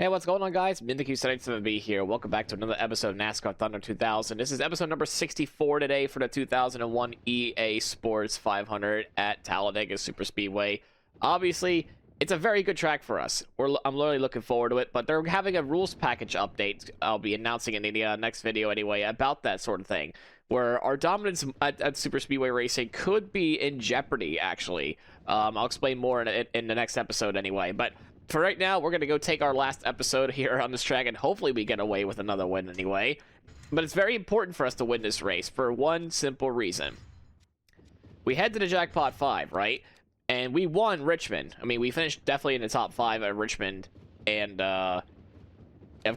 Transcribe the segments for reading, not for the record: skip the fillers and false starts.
Hey, what's going on, guys? MintheQ77B here. Welcome back to another episode of NASCAR Thunder 2000. This is episode number 64 today for the 2001 EA Sports 500 at Talladega Superspeedway. Obviously, it's a very good track for us. I'm really looking forward to it, but they're having a rules package update. I'll be announcing in the next video anyway about that sort of thing, where our dominance at Superspeedway racing could be in jeopardy, actually. I'll explain more in the next episode anyway, but for right now, we're going to go take our last episode here on this track, and hopefully we get away with another win anyway. But it's very important for us to win this race for one simple reason. We head to the Jackpot 5, right? And we won Richmond. I mean, we finished definitely in the top 5 at Richmond. And of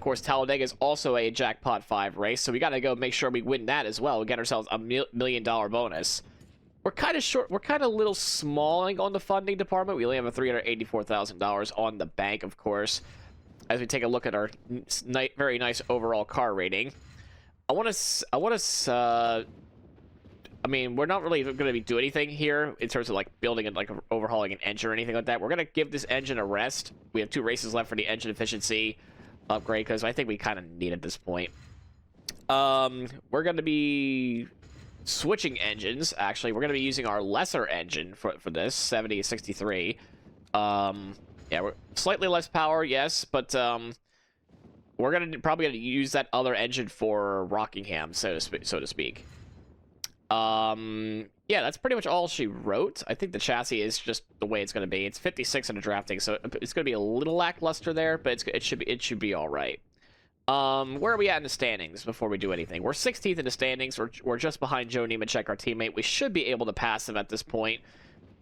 course, Talladega is also a Jackpot 5 race, so we got to go make sure we win that as well. We get ourselves a $1 million bonus. We're kind of short. We're kind of a little small on the funding department. We only have a $384,000 on the bank, of course. As we take a look at our very nice overall car rating, I mean, we're not really going to do anything here in terms of like building and like overhauling an engine or anything like that. We're going to give this engine a rest. We have 2 races left for the engine efficiency upgrade because I think we kind of need it at this point. We're going to be switching engines. Actually, we're going to be using our lesser engine for this 7063. Yeah, we're slightly less power, yes, but we're probably gonna use that other engine for Rockingham, so to speak. Yeah, that's pretty much all she wrote. I think the chassis is just the way it's going to be. It's 56 in the drafting, so it's going to be a little lackluster there, but it should be all right. Where are we at in the standings before we do anything? We're 16th in the standings. We're just behind Joe Nemechek, our teammate. We should be able to pass him at this point.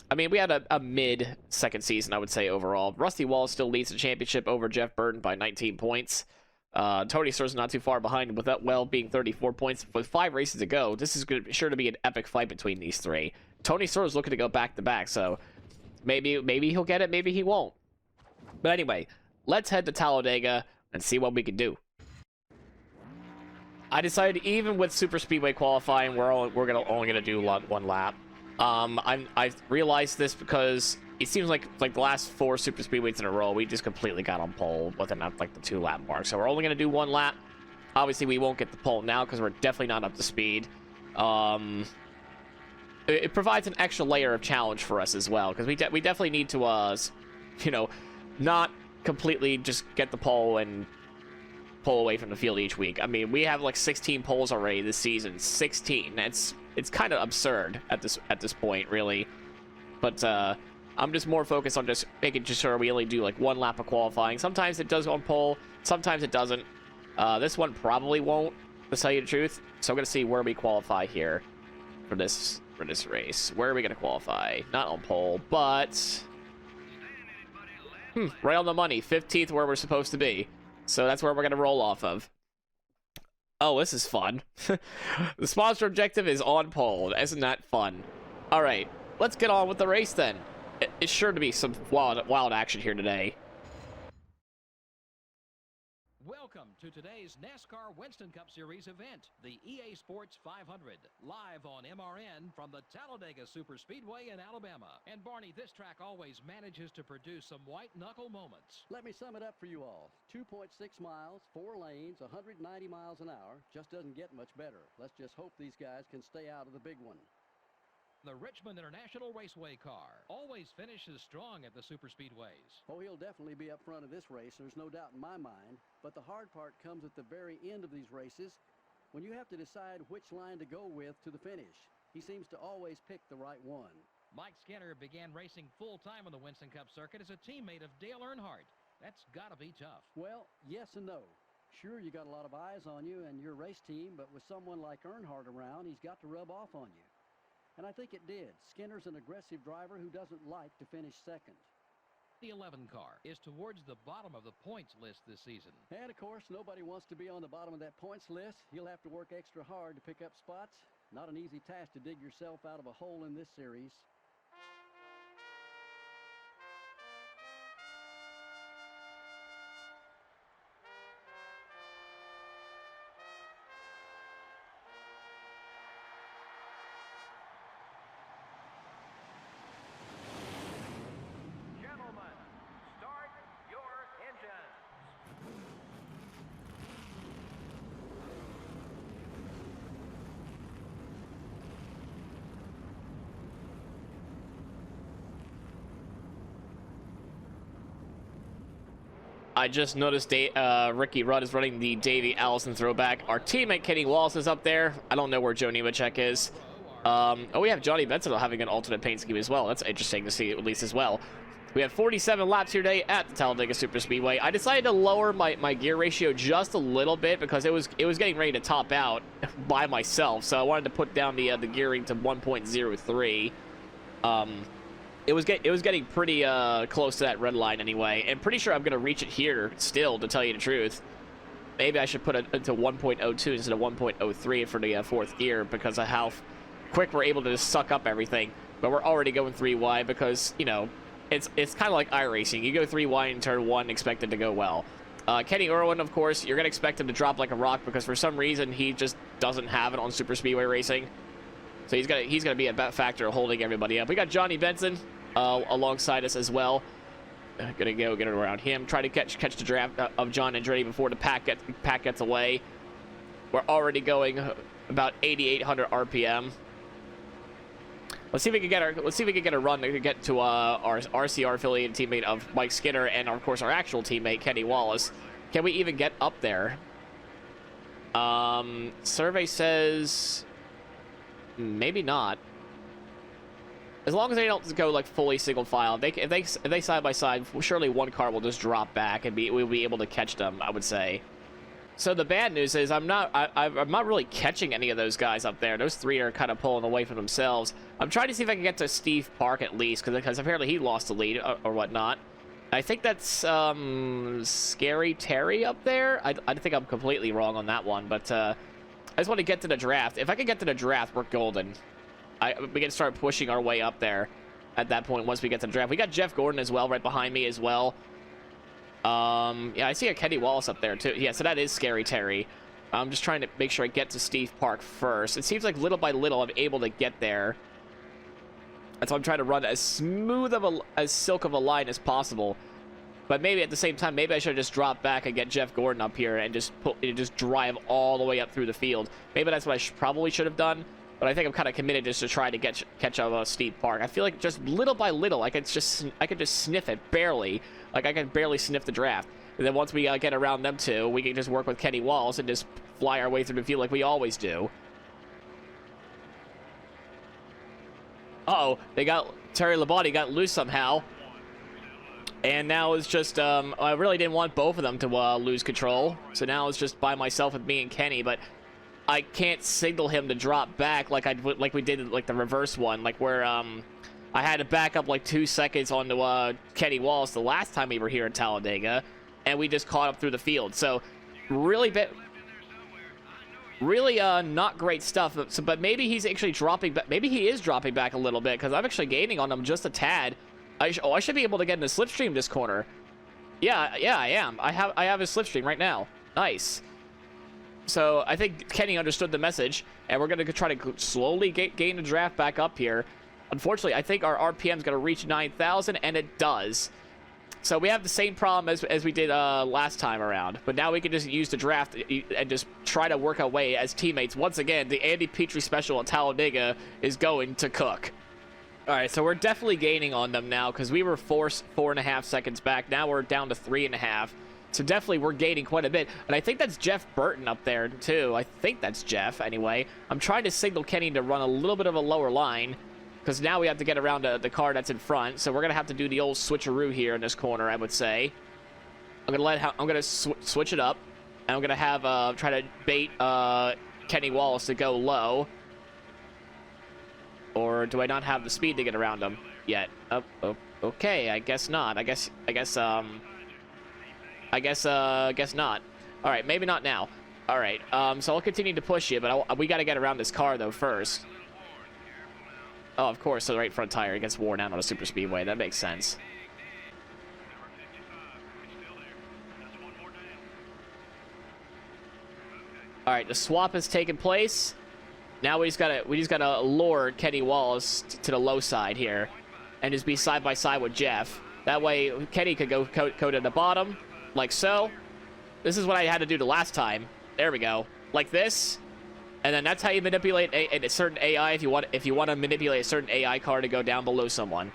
I mean, we had a mid-second season, I would say, overall. Rusty Wallace still leads the championship over Jeff Burton by 19 points. Tony Stewart not too far behind, with that well being 34 points. With 5 races to go, this is sure to be an epic fight between these 3. Tony Stewart is looking to go back-to-back, so maybe he'll get it, maybe he won't. But anyway, let's head to Talladega and see what we can do. I decided even with super speedway qualifying, we're only gonna do one lap. I realized this because it seems like the last 4 super speedways in a row, we just completely got on pole within like the 2 lap mark. So we're only gonna do 1 lap. Obviously, we won't get the pole now because we're definitely not up to speed. It provides an extra layer of challenge for us as well because we definitely need to you know, not completely just get the pole and pull away from the field each week. I mean, we have like 16 poles already this season. 16. It's kind of absurd at this point, really. But I'm just more focused on just making sure we only do like 1 lap of qualifying. Sometimes it does go on pole, sometimes it doesn't. This one probably won't, to tell you the truth. So I'm gonna see where we qualify here for this race. Where are we gonna qualify? Not on pole, but right on the money. 15th, where we're supposed to be. So that's where we're going to roll off of. Oh, this is fun. The sponsor objective is on pole. Isn't that fun? All right, let's get on with the race then. It's sure to be some wild action here today. Welcome to today's NASCAR Winston Cup Series event, the EA Sports 500, live on MRN from the Talladega Superspeedway in Alabama. And Barney, this track always manages to produce some white-knuckle moments. Let me sum it up for you all. 2.6 miles, 4 lanes, 190 miles an hour. Just doesn't get much better. Let's just hope these guys can stay out of the big one. The Richmond International Raceway car always finishes strong at the superspeedways. Oh, he'll definitely be up front of this race. There's no doubt in my mind. But the hard part comes at the very end of these races when you have to decide which line to go with to the finish. He seems to always pick the right one. Mike Skinner began racing full-time on the Winston Cup circuit as a teammate of Dale Earnhardt. That's got to be tough. Well, yes and no. Sure, you got a lot of eyes on you and your race team, but with someone like Earnhardt around, he's got to rub off on you. And I think it did. Skinner's an aggressive driver who doesn't like to finish second. The 11 car is towards the bottom of the points list this season. And, of course, nobody wants to be on the bottom of that points list. You'll have to work extra hard to pick up spots. Not an easy task to dig yourself out of a hole in this series. I just noticed Ricky Rudd is running the Davey Allison throwback. Our teammate Kenny Wallace is up there. I don't know where Joe Nemechek is. Oh, we have Johnny Benson having an alternate paint scheme as well. That's interesting to see, at least as well. We have 47 laps here today at the Talladega Superspeedway. I decided to lower my gear ratio just a little bit because it was getting ready to top out by myself. So I wanted to put down the gearing to 1.03. It was getting pretty close to that red line anyway, and pretty sure I'm gonna reach it here still, to tell you the truth. Maybe I should put it into 1.02 instead of 1.03 for the fourth gear because of how quick we're able to just suck up everything. But we're already going 3 wide because, you know, it's kind of like iRacing. You go 3 wide in turn 1, expect it to go well. Kenny Irwin, of course, you're gonna expect him to drop like a rock because for some reason he just doesn't have it on super speedway racing. So he's gonna be a factor of holding everybody up. We got Johnny Benson alongside us as well. Gonna get around him, try to catch the draft of John Andretti before the pack gets away. We're already going about 8,800 RPM. Let's see if we can get a run to get to our RCR affiliated teammate of Mike Skinner and of course our actual teammate Kenny Wallace. Can we even get up there? Survey says maybe not. As long as they don't go like fully single file, if they side by side, surely one car will just drop back and we'll be able to catch them, I would say. So the bad news is I'm not really catching any of those guys up there. Those 3 are kind of pulling away from themselves. I'm trying to see if I can get to Steve Park at least, because apparently he lost the lead or whatnot. I think that's Scary Terry up there. I think I'm completely wrong on that one, but I just want to get to the draft. If I can get to the draft, we're golden. We can start pushing our way up there at that point once we get to the draft. We got Jeff Gordon as well right behind me as well. Yeah, I see a Kenny Wallace up there too. Yeah, so that is Scary Terry. I'm just trying to make sure I get to Steve Park first. It seems like little by little I'm able to get there. That's why I'm trying to run as smooth of as silk of a line as possible. But maybe at the same time, maybe I should just drop back and get Jeff Gordon up here and just drive all the way up through the field. Maybe that's what I probably should have done. But I think I'm kind of committed just to try to catch up Steve Park. I feel like just little by little, I could just sniff it barely. Like I can barely sniff the draft. And then once we get around them two, we can just work with Kenny Wallace and just fly our way through the field like we always do. Uh-oh, Terry Labonte got loose somehow. And now it's just, I really didn't want both of them to lose control. So now it's just by myself with me and Kenny, but I can't signal him to drop back like we did like the reverse one, like where I had to back up like 2 seconds onto Kenny Wallace the last time we were here at Talladega, and we just caught up through the field. So really not great stuff. So, but maybe he's actually dropping back. Maybe he is dropping back a little bit because I'm actually gaining on him just a tad. I should be able to get in the slipstream this corner. Yeah, I am. I have his slipstream right now. Nice. So I think Kenny understood the message, and we're going to try to slowly gain the draft back up here. Unfortunately, I think our RPM is going to reach 9,000, and it does. So we have the same problem as we did last time around, but now we can just use the draft and just try to work our way as teammates. Once again, the Andy Petree Special at Talladega is going to cook. All right, so we're definitely gaining on them now because we were 4.5 seconds back. Now we're down to 3.5. So definitely we're gaining quite a bit. And I think that's Jeff Burton up there too. I think that's Jeff anyway. I'm trying to signal Kenny to run a little bit of a lower line because now we have to get around the car that's in front. So we're going to have to do the old switcheroo here in this corner, I would say. I'm going to switch it up. And I'm going to have try to bait Kenny Wallace to go low. Or do I not have the speed to get around him yet? Oh, okay, I guess not. I guess not. All right, maybe not now. All right, so I'll continue to push you, but we got to get around this car though first. Oh, of course, so the right front tire gets worn out on a super speedway. That makes sense. All right, the swap has taken place. Now we just gotta lure Kenny Wallace to the low side here, and just be side by side with Jeff. That way, Kenny could go to the bottom, like so. This is what I had to do the last time. There we go, like this, and then that's how you manipulate a certain AI if you want to manipulate a certain AI car to go down below someone.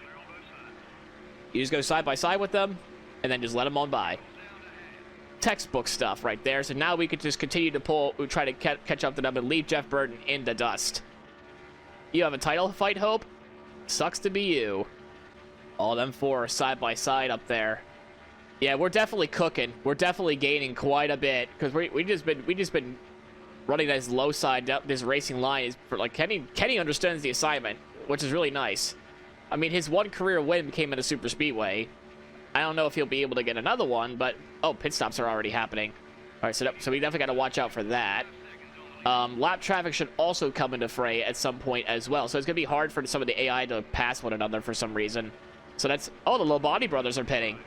You just go side by side with them, and then just let them on by. textbook stuff right there. So now we could just continue to try to catch up to them and leave Jeff Burton in the dust. You have a title fight, Hope? Sucks to be you. All them four side by side up there. Yeah, we're definitely cooking. We're definitely gaining quite a bit because we just been running this low side up this racing line. Is for like Kenny understands the assignment, which is really nice. I mean, his one career win came in a super speedway. I don't know if he'll be able to get another one, but oh, pit stops are already happening. All right, so we definitely got to watch out for that. Lap traffic should also come into fray at some point as well. So it's gonna be hard for some of the AI to pass one another for some reason. So that's the Lobati brothers are pitting.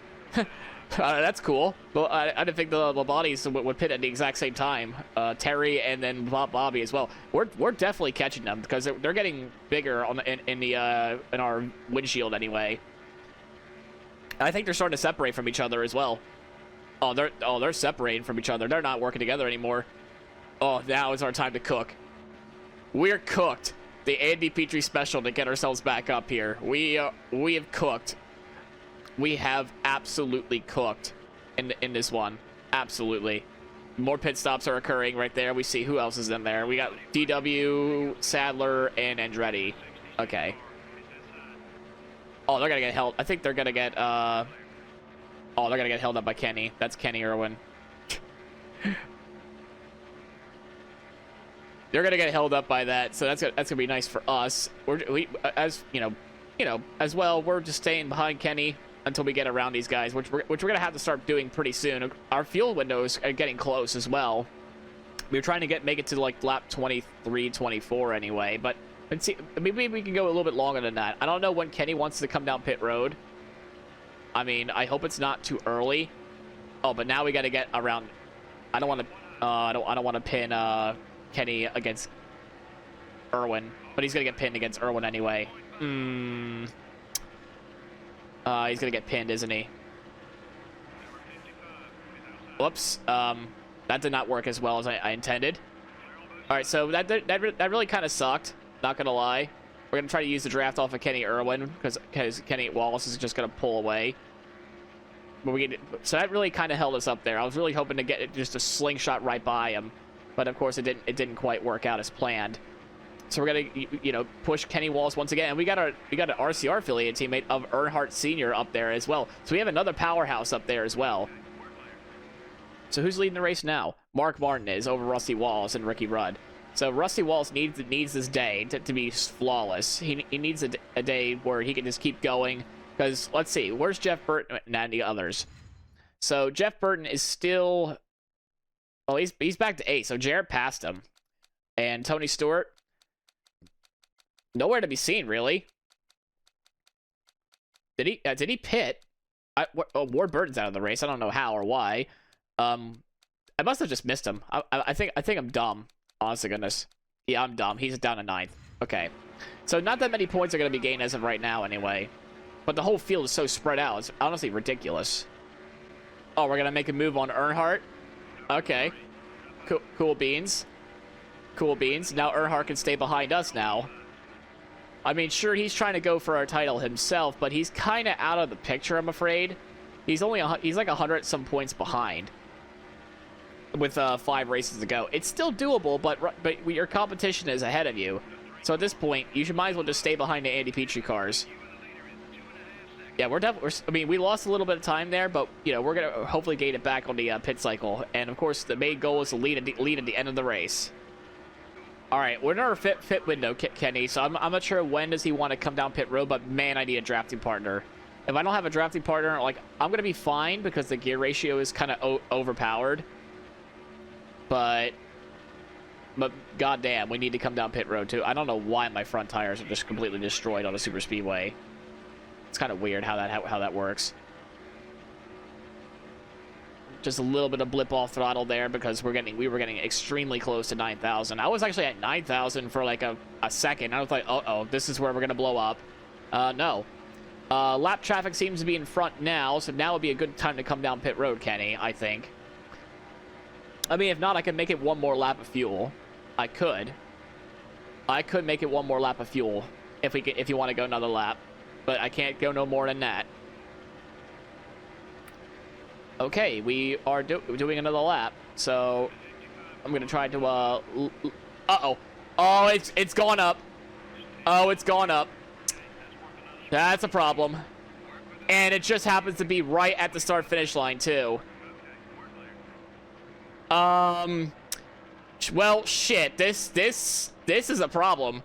That's cool. Well, I didn't think the Lobatis would pit at the exact same time. Terry and then Bobby as well. We're definitely catching them because they're getting bigger on in our windshield anyway. I think they're starting to separate from each other as well. They're separating from each other. They're not working together anymore. Oh, now is our time to cook. We're cooked. The Andy Petree Special to get ourselves back up here. We have cooked. We have absolutely cooked in this one. Absolutely. More pit stops are occurring right there. We see who else is in there. We got DW, Sadler, and Andretti. Okay. Oh, they're gonna get held. I think they're gonna get they're gonna get held up by Kenny. That's Kenny Irwin. They're gonna get held up by that, so that's gonna be nice for us. As you know, as well, we're just staying behind Kenny until we get around these guys, which we're gonna have to start doing pretty soon. Our fuel windows are getting close as well. We were trying to make it to like lap 23, 24 anyway, but let's see, maybe we can go a little bit longer than that. I don't know when Kenny wants to come down pit road. I mean, I hope it's not too early. Oh, but now we got to get around. I don't want to. I don't want to pin Kenny against Irwin, but he's gonna get pinned against Irwin anyway. He's gonna get pinned, isn't he? Whoops. That did not work as well as I intended. All right, so that really kind of sucked. Not gonna lie. We're gonna try to use the draft off of Kenny Irwin because Kenny Wallace is just gonna pull away. But so that really kind of held us up there. I was really hoping to get just a slingshot right by him, but of course it didn't quite work out as planned. So we're gonna push Kenny Wallace once again, and we got an RCR affiliate teammate of Earnhardt Sr. up there as well. So we have another powerhouse up there as well. So who's leading the race now? Mark Martin is over Rusty Wallace and Ricky Rudd. So Rusty Wallace needs this day to be flawless. He needs a day where he can just keep going. Because let's see, where's Jeff Burton and the others? So Jeff Burton is still. Oh, he's back to 8. So Jarrett passed him, and Tony Stewart nowhere to be seen really. Did he pit? Ward Burton's out of the race. I don't know how or why. I must have just missed him. I think I'm dumb. Honest to goodness. Yeah, I'm dumb. He's down to 9th. Okay. So not that many points are going to be gained as of right now anyway. But the whole field is so spread out. It's honestly ridiculous. Oh, we're going to make a move on Earnhardt. Okay. Cool beans. Cool beans. Now Earnhardt can stay behind us now. I mean, sure, he's trying to go for our title himself, but he's kind of out of the picture, I'm afraid. He's like 100 some points behind. With 5 races to go. It's still doable, but your competition is ahead of you. So at this point, you might as well just stay behind the Andy Petree cars. Yeah, I mean, we lost a little bit of time there, but we're gonna hopefully gain it back on the pit cycle. And of course, the main goal is to lead at the end of the race. All right, we're in our fit window, Kenny. So I'm not sure when does he want to come down pit road, but man, I need a drafting partner. If I don't have a drafting partner, like I'm gonna be fine because the gear ratio is kind of overpowered. But goddamn, we need to come down pit road too. I don't know why my front tires are just completely destroyed on a super speedway. It's kind of weird how that works. Just a little bit of blip off throttle there because we were getting extremely close to 9,000. I was actually at 9,000 for like a second. I was like, uh-oh, this is where we're gonna blow up. No. Lap traffic seems to be in front now, so now would be a good time to come down pit road, Kenny, I think. I mean, if not, I can make it one more lap of fuel. I could make it one more lap of fuel if you want to go another lap, but I can't go no more than that. Okay, we are doing another lap. So I'm gonna try to uh-oh. Oh, it's gone up. Oh, it's gone up. That's a problem. And it just happens to be right at the start finish line too. Well, shit. This is a problem.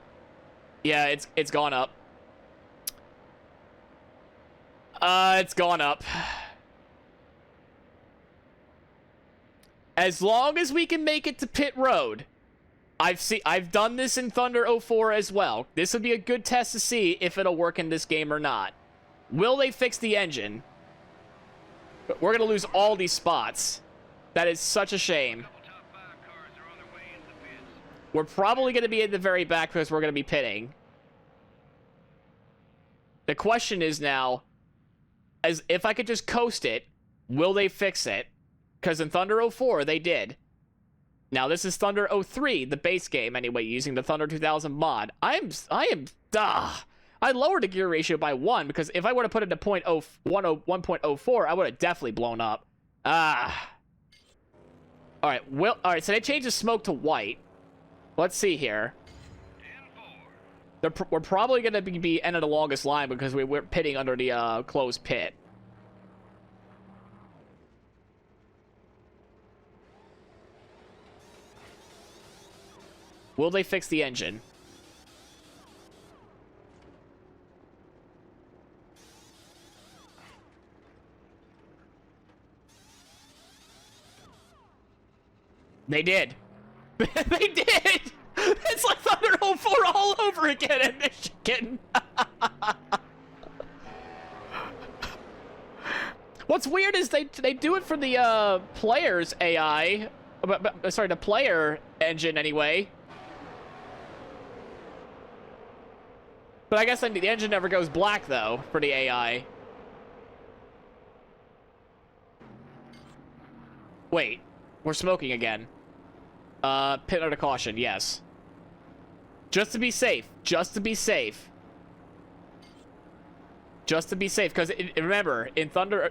Yeah, it's gone up. It's gone up. As long as we can make it to pit road. I've done this in Thunder 04 as well. This would be a good test to see if it'll work in this game or not. Will they fix the engine? We're gonna lose all these spots. That is such a shame. We're probably gonna be in the very back because we're gonna be pitting. The question is now, as if I could just coast it, will they fix it? Because in Thunder 04, they did. Now, this is Thunder 03, the base game, anyway, using the Thunder 2000 mod. I lowered the gear ratio by 1, because if I would have put it to 1.04, I would have definitely blown up. Alright, alright, so they changed the smoke to white. Let's see here. We're probably going to be end of the longest line because we're pitting under the closed pit. Will they fix the engine? They did. They did! It's like Thunder 04 all over again in Michigan. What's weird is they do it for the player's AI. Sorry, the player engine anyway. But I guess the engine never goes black, though, for the AI. Wait. We're smoking again. Pit under caution, yes. Just to be safe. Just to be safe. Just to be safe. Because, remember, in Thunder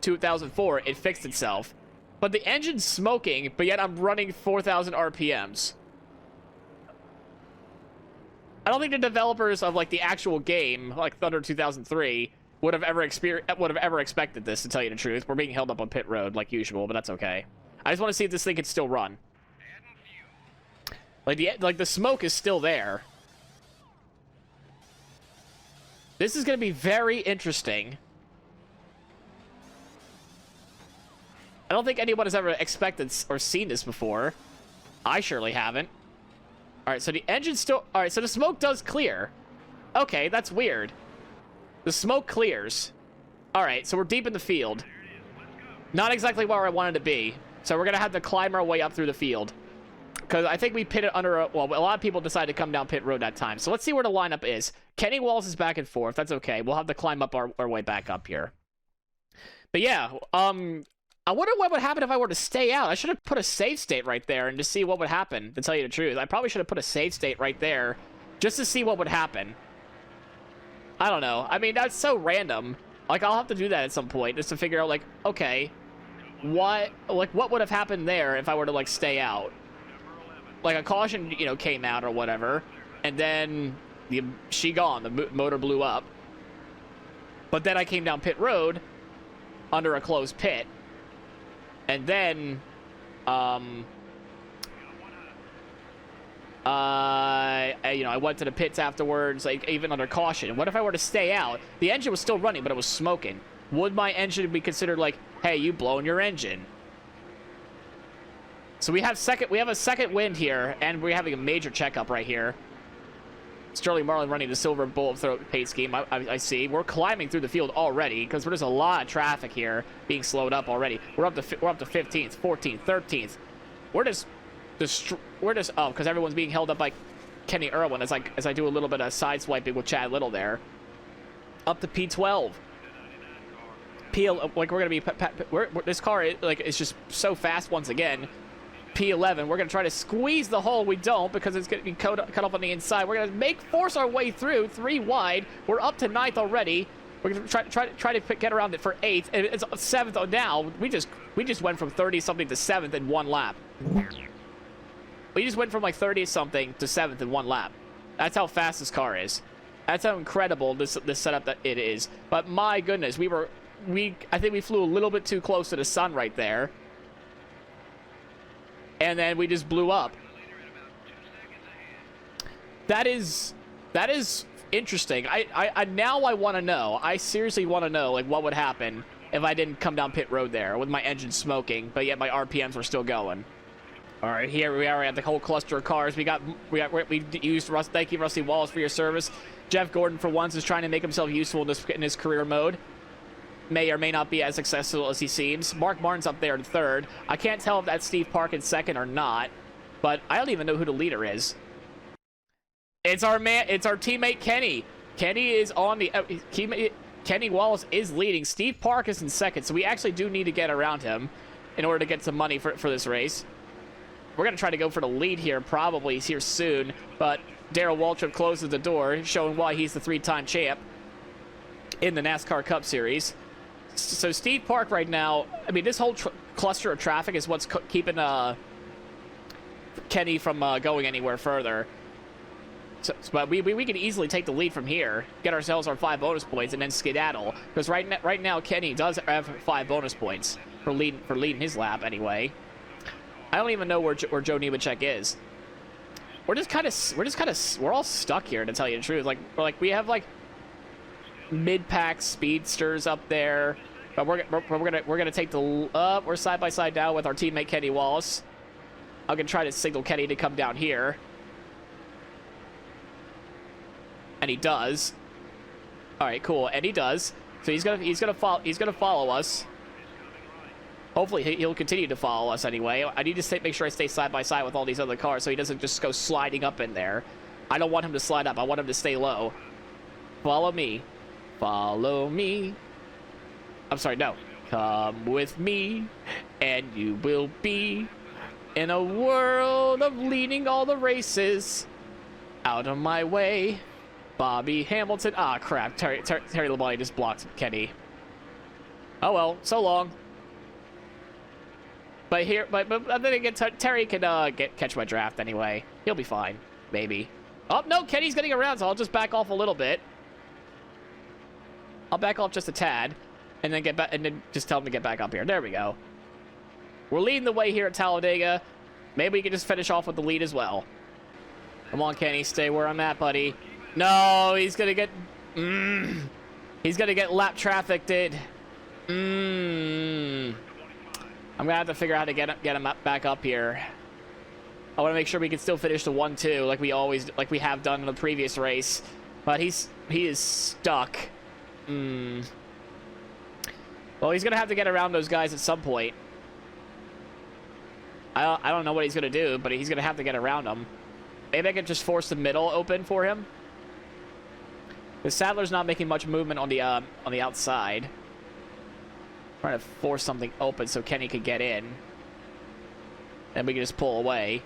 2004, it fixed itself. But the engine's smoking, but yet I'm running 4,000 RPMs. I don't think the developers of like the actual game, like Thunder 2003, would have ever expected this. To tell you the truth, we're being held up on pit road like usual, but that's okay. I just want to see if this thing can still run. Like the smoke is still there. This is going to be very interesting. I don't think anyone has ever expected or seen this before. I surely haven't. Alright, so the engine's still... Alright, so the smoke does clear. Okay, that's weird. The smoke clears. Alright, so we're deep in the field. Not exactly where I wanted to be. So we're going to have to climb our way up through the field. Because I think we pitted under... Well, a lot of people decided to come down pit road that time. So let's see where the lineup is. Kenny Walls is back and forth. That's okay. We'll have to climb up our way back up here. But yeah, I wonder what would happen if I were to stay out. I should have put a save state right there and just see what would happen, to tell you the truth. I probably should have put a save state right there just to see what would happen. I don't know. I mean, that's so random. Like, I'll have to do that at some point just to figure out, like, okay, what would have happened there if I were to, like, stay out? Like, a caution, you know, came out or whatever, and then she gone. The motor blew up. But then I came down pit road under a closed pit. And then, I went to the pits afterwards, like, even under caution. What if I were to stay out? The engine was still running, but it was smoking. Would my engine be considered like, hey, you blown your engine? So we have a second wind here, and we're having a major checkup right here. Sterling Marlin running the silver bullet throat paint scheme. I see. We're climbing through the field already because there's a lot of traffic here being slowed up already. We're up to 15th, 14th, 13th. We're just oh, because everyone's being held up by Kenny Irwin as I do a little bit of side swiping with Chad Little there. Up to P12. Like we're gonna be this car is just so fast once again. P11. We're going to try to squeeze the hole. We don't because it's going to be cut off on the inside. We're going to force our way through 3 wide. We're up to 9th already. We're gonna try to get around it for 8th, and it's 7th now. We just went from 30 something to 7th in 1 lap. We just went from like 30 something to 7th in 1 lap. That's how fast this car is. That's how incredible this setup that it is. But my goodness, I think we flew a little bit too close to the sun right there, and then we just blew up. That is interesting. Now I want to know. I seriously want to know, like, what would happen if I didn't come down pit road there with my engine smoking, but yet my RPMs were still going. All right, here we are at the whole cluster of cars. We used thank you, Rusty Wallace, for your service. Jeff Gordon, for once, is trying to make himself useful in his career mode. May or may not be as successful as he seems. Mark Martin's up there in 3rd. I can't tell if that's Steve Park in 2nd or not, but I don't even know who the leader is. It's our teammate Kenny. Kenny is on the Kenny Wallace is leading. Steve Park is in 2nd, so we actually do need to get around him in order to get some money for this race. We're going to try to go for the lead here, probably here soon, but Darrell Waltrip closes the door, showing why he's the 3-time champ in the NASCAR Cup Series. So Steve Park right now, I mean, this whole cluster of traffic is what's keeping Kenny from going anywhere further. But we can easily take the lead from here, get ourselves our 5 bonus points, and then skedaddle. Because right now Kenny does have 5 bonus points for leading his lap anyway. I don't even know where Joe Nemechek is. We're all stuck here, to tell you the truth. We have like mid-pack speedsters up there, but we're gonna take the we're side by side now with our teammate Kenny Wallace. I'm gonna try to signal Kenny to come down here, and he does. All right, cool, and he does. So he's gonna follow us. Hopefully he'll continue to follow us anyway. I need to make sure I stay side by side with all these other cars so he doesn't just go sliding up in there. I don't want him to slide up. I want him to stay low. Follow me. Follow me. I'm sorry, no. Come with me, and you will be in a world of leading all the races. Out of my way, Bobby Hamilton. Ah, crap. Terry Labonte just blocked Kenny. Oh well, so long. But then again, Terry can catch my draft anyway. He'll be fine, maybe. Oh no, Kenny's getting around, so I'll just back off a little bit. I'll back off just a tad, and then get back, and then just tell him to get back up here. There we go. We're leading the way here at Talladega. Maybe we can just finish off with the lead as well. Come on, Kenny, stay where I'm at, buddy. No, he's gonna get. He's gonna get lap trafficked. I'm gonna have to figure out how to get him back up here. I want to make sure we can still finish the 1-2 like we have done in the previous race, but he is stuck. Well, he's gonna have to get around those guys at some point. I don't know what he's gonna do, but he's gonna have to get around them. Maybe I can just force the middle open for him. The Sadler's not making much movement on the outside. Trying to force something open so Kenny could get in, and we can just pull away.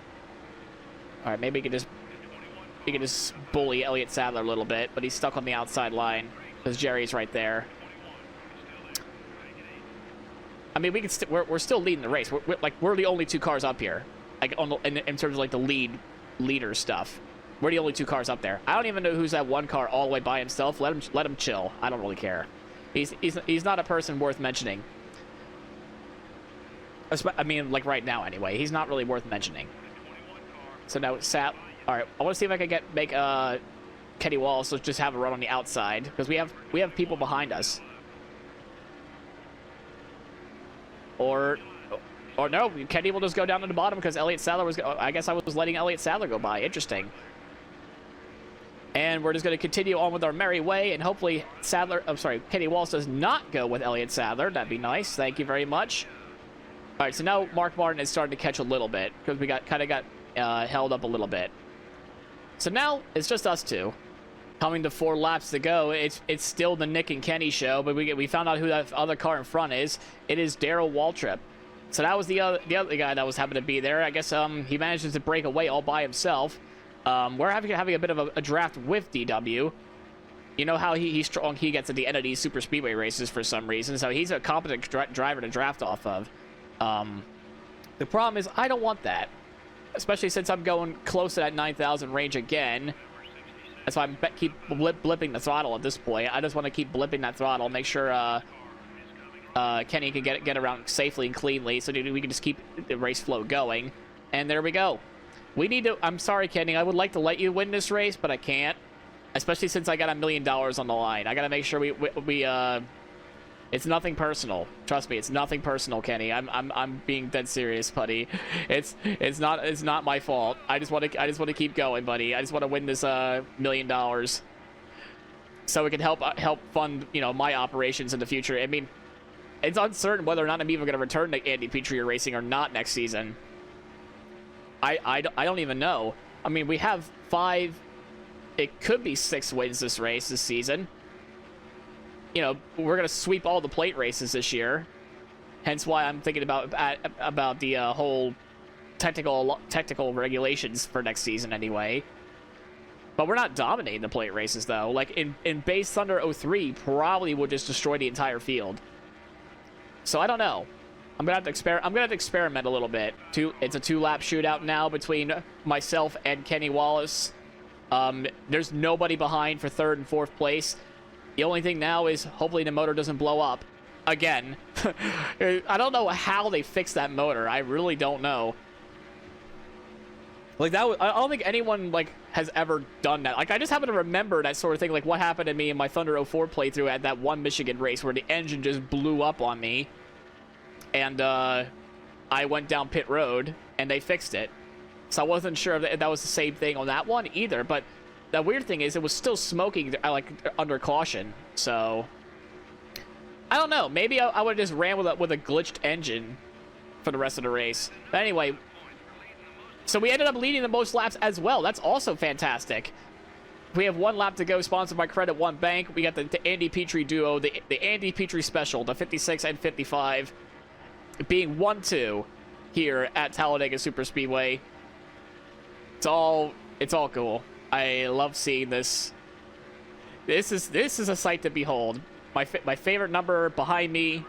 All right, maybe we can just bully Elliott Sadler a little bit, but he's stuck on the outside line because Jerry's right there. I mean, we're still leading the race. We're the only 2 cars up here, like in terms of like the leader stuff. We're the only 2 cars up there. I don't even know who's that 1 car all the way by himself. Let him chill. I don't really care. He's not a person worth mentioning. I mean, like right now anyway. He's not really worth mentioning. So now all right, I want to see if I can make Kenny Wallace just have a run on the outside, because we have people behind us. Or no, Kenny will just go down to the bottom because Elliott Sadler was. I guess I was letting Elliott Sadler go by. Interesting. And we're just going to continue on with our merry way, and hopefully Kenny Wallace does not go with Elliott Sadler. That'd be nice. Thank you very much. All right, so now Mark Martin is starting to catch a little bit because we got held up a little bit. So now it's just us 2. Coming to 4 laps to go. It's still the Nick and Kenny show, but we found out who that other car in front is. It is Darrell Waltrip. So that was the other guy that was having to be there. I guess he manages to break away all by himself. We're having a bit of a draft with DW. You know how he's strong. He gets at the end of these super speedway races for some reason. So he's a competent driver to draft off of. The problem is I don't want that, especially since I'm going close to that 9,000 range again. That's why I keep blipping the throttle at this point. I just want to keep blipping that throttle, make sure Kenny can get around safely and cleanly, so we can just keep the race flow going. And there we go. We need to. I'm sorry, Kenny. I would like to let you win this race, but I can't. Especially since I got $1 million on the line. I gotta make sure we it's nothing personal. Trust me, it's nothing personal, Kenny. I'm being dead serious, buddy. It's not my fault. I just want to keep going, buddy. I just want to win this $1 million, so it can help fund, you know, my operations in the future. I mean, it's uncertain whether or not I'm even going to return to Andy Petree Racing or not next season. I don't even know. I mean, we have 5. It could be 6 wins this season. You know, we're gonna sweep all the plate races this year. Hence why I'm thinking about the whole technical regulations for next season anyway. But we're not dominating the plate races though. Like in Base Thunder 03, probably would just destroy the entire field. So I don't know. I'm gonna have to experiment a little bit. It's a 2-lap shootout now between myself and Kenny Wallace. There's nobody behind for 3rd and 4th place. The only thing now is hopefully the motor doesn't blow up again. I don't know how they fixed that motor. I really don't know. Like that, I don't think anyone like has ever done that. Like I just happen to remember that sort of thing. Like what happened to me in my Thunder 04 playthrough at that one Michigan race where the engine just blew up on me, and I went down pit road and they fixed it. So I wasn't sure if that was the same thing on that one either, but the weird thing is it was still smoking like under caution. So I don't know. Maybe I would have just ran with a glitched engine for the rest of the race. But anyway, so we ended up leading the most laps as well. That's also fantastic. We have 1 lap to go, sponsored by Credit One Bank. We got the Andy Petree duo, the Andy Petree Special, the 56 and 55, being 1-2 here at Talladega Superspeedway. It's all cool. I love seeing this. This is a sight to behold. My favorite number behind me,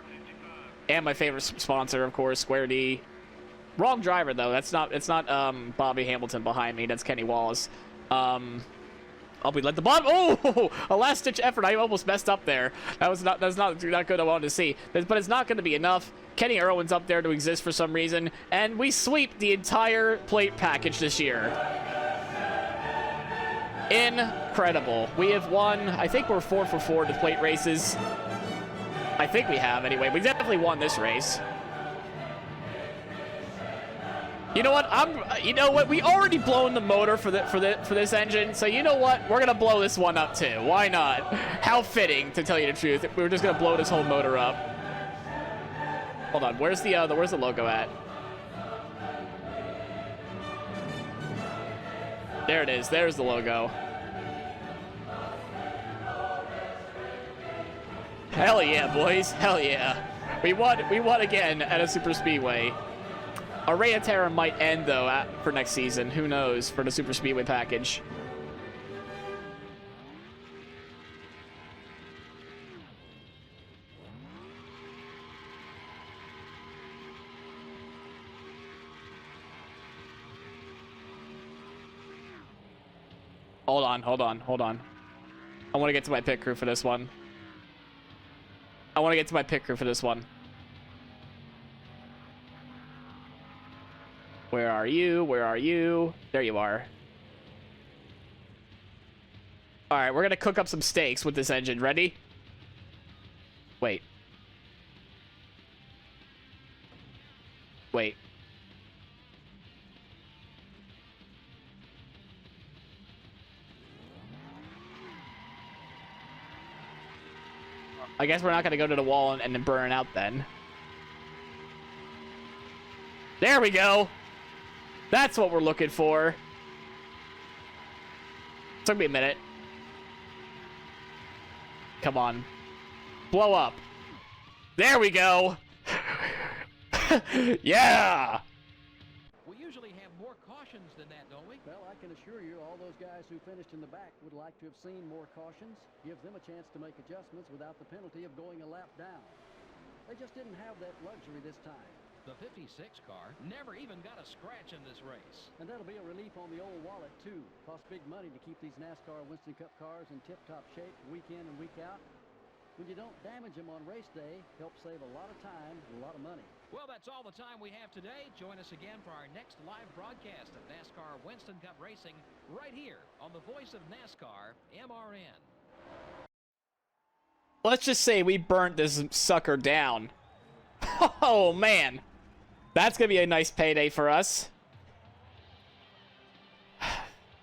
and my favorite sponsor, of course, Square D. Wrong driver though. It's not Bobby Hamilton behind me. That's Kenny Wallace. We let the bomb. Oh, a last-ditch effort. I almost messed up there. That's not good. I wanted to see, but it's not going to be enough. Kenny Irwin's up there to exist for some reason, and we sweep the entire plate package this year. Incredible. We have won. I think we're 4 for 4 to plate races. I think we have anyway. We definitely won this race. You know what? You know what? We already blown the motor for this engine, so you know what? We're gonna blow this one up too. Why not? How fitting, to tell you the truth. We're just gonna blow this whole motor up. Hold on. Where's the logo at? There it is. There's the logo. Hell yeah, boys. Hell yeah. We won again at a super speedway. Our reign of terror might end, though, for next season. Who knows, for the super speedway package. Hold on. I want to get to my pit crew for this one. Where are you? There you are. Alright, we're gonna cook up some steaks with this engine. Ready? Wait. I guess we're not gonna go to the wall and then burn out then. There we go! That's what we're looking for. Took me a minute. Come on. Blow up. There we go! Yeah! We usually have more cautions than that, don't we? Well, I can assure you all those guys who finished in the back would like to have seen more cautions, give them a chance to make adjustments without the penalty of going a lap down. They just didn't have that luxury this time. The 56 car never even got a scratch in this race. And that'll be a relief on the old wallet, too. Costs big money to keep these NASCAR Winston Cup cars in tip-top shape week in and week out. When you don't damage them on race day, helps save a lot of time and a lot of money. Well, that's all the time we have today. Join us again for our next live broadcast of NASCAR Winston Cup Racing right here on the voice of NASCAR, MRN. Let's just say we burnt this sucker down. Oh, man. That's going to be a nice payday for us.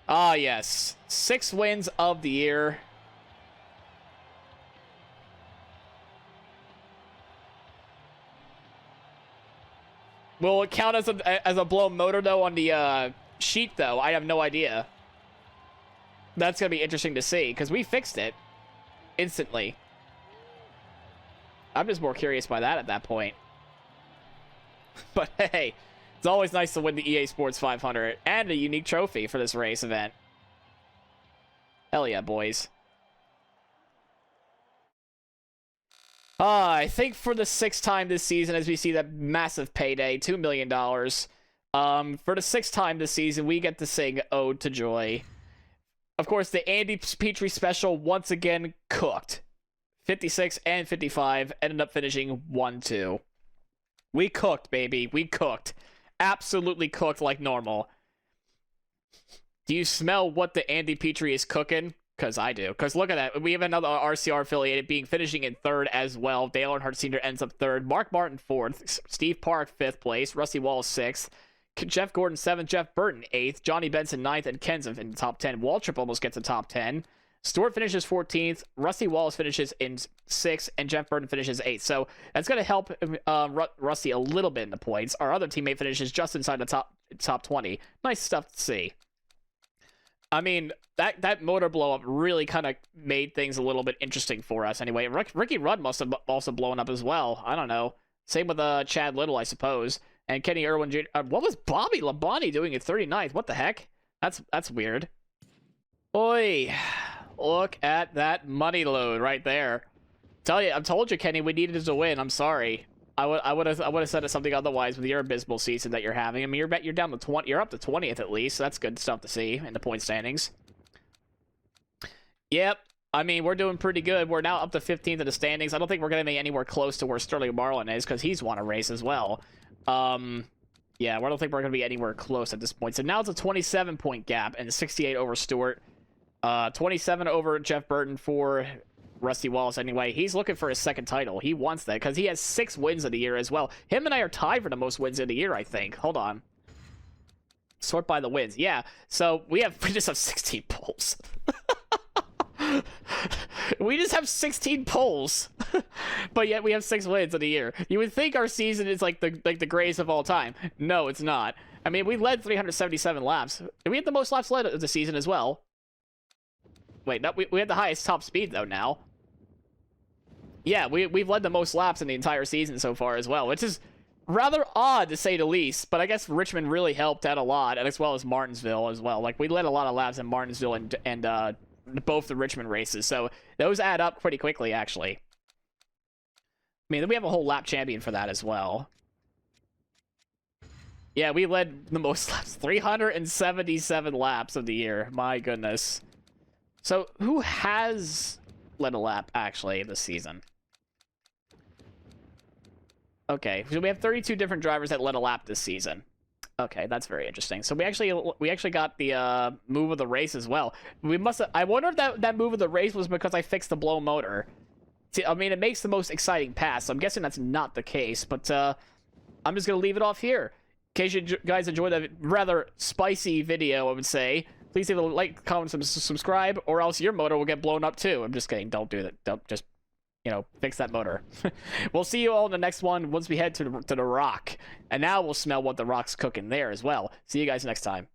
Ah, yes. 6 wins of the year. Will it count as a blown motor, though, on the sheet, though? I have no idea. That's going to be interesting to see, because we fixed it instantly. I'm just more curious by that at that point. But hey, it's always nice to win the EA Sports 500 and a unique trophy for this race event. Hell yeah, boys. I think for the 6th time this season, as we see that massive payday, $2 million. For the 6th time this season, we get to sing Ode to Joy. Of course, the Andy Petree Special once again cooked. 56 and 55 ended up finishing 1-2. We cooked, baby. We cooked. Absolutely cooked like normal. Do you smell what the Andy Petree is cooking? Because I do. Because look at that. We have another RCR affiliated finishing in 3rd as well. Dale Earnhardt Sr. ends up 3rd. Mark Martin 4th. Steve Park 5th place. Rusty Wallace 6th. Jeff Gordon 7th. Jeff Burton 8th. Johnny Benson 9th. And Ken's in the top 10. Waltrip almost gets the top 10. Stewart finishes 14th, Rusty Wallace finishes in 6th, and Jeff Burton finishes 8th. So that's going to help Rusty a little bit in the points. Our other teammate finishes just inside the top 20. Nice stuff to see. I mean, that motor blow-up really kind of made things a little bit interesting for us anyway. Ricky Rudd must have also blown up as well. I don't know. Same with Chad Little, I suppose. And Kenny Irwin Jr. What was Bobby Labonte doing at 39th? What the heck? That's weird. Oi. Look at that money load right there. I told you, Kenny, we needed to win. I'm sorry. I would have said something otherwise with your abysmal season that you're having. I mean, you're down to 20. You're up to 20th at least. So that's good stuff to see in the point standings. Yep. I mean, we're doing pretty good. We're now up to 15th in the standings. I don't think we're going to be anywhere close to where Sterling Marlin is because he's won a race as well. Yeah, I don't think we're going to be anywhere close at this point. So now it's a 27-point gap and 68 over Stewart. 27 over Jeff Burton for Rusty Wallace anyway. He's looking for his 2nd title. He wants that because he has 6 wins of the year as well. Him and I are tied for the most wins of the year, I think. Hold on. Sort by the wins. Yeah, so we just have 16 poles. We just have 16 poles. But yet we have 6 wins of the year. You would think our season is like the greatest of all time. No, it's not. I mean, we led 377 laps. We had the most laps led of the season as well. Wait, no, we had the highest top speed, though, now. Yeah, we've led the most laps in the entire season so far as well, which is rather odd, to say the least. But I guess Richmond really helped out a lot, as well as Martinsville as well. Like, we led a lot of laps in Martinsville and both the Richmond races. So those add up pretty quickly, actually. I mean, we have a whole lap champion for that as well. Yeah, we led the most laps. 377 laps of the year. My goodness. So, who has led a lap, actually, this season? Okay, so we have 32 different drivers that led a lap this season. Okay, that's very interesting. So we actually got the move of the race as well. I wonder if that move of the race was because I fixed the blow motor. See, I mean, it makes the most exciting pass, so I'm guessing that's not the case, but I'm just going to leave it off here. In case you guys enjoyed that rather spicy video, I would say, please leave a like, comment, subscribe, or else your motor will get blown up too. I'm just kidding. Don't do that. Don't just, fix that motor. We'll see you all in the next one once we head to the Rock. And now we'll smell what the Rock's cooking there as well. See you guys next time.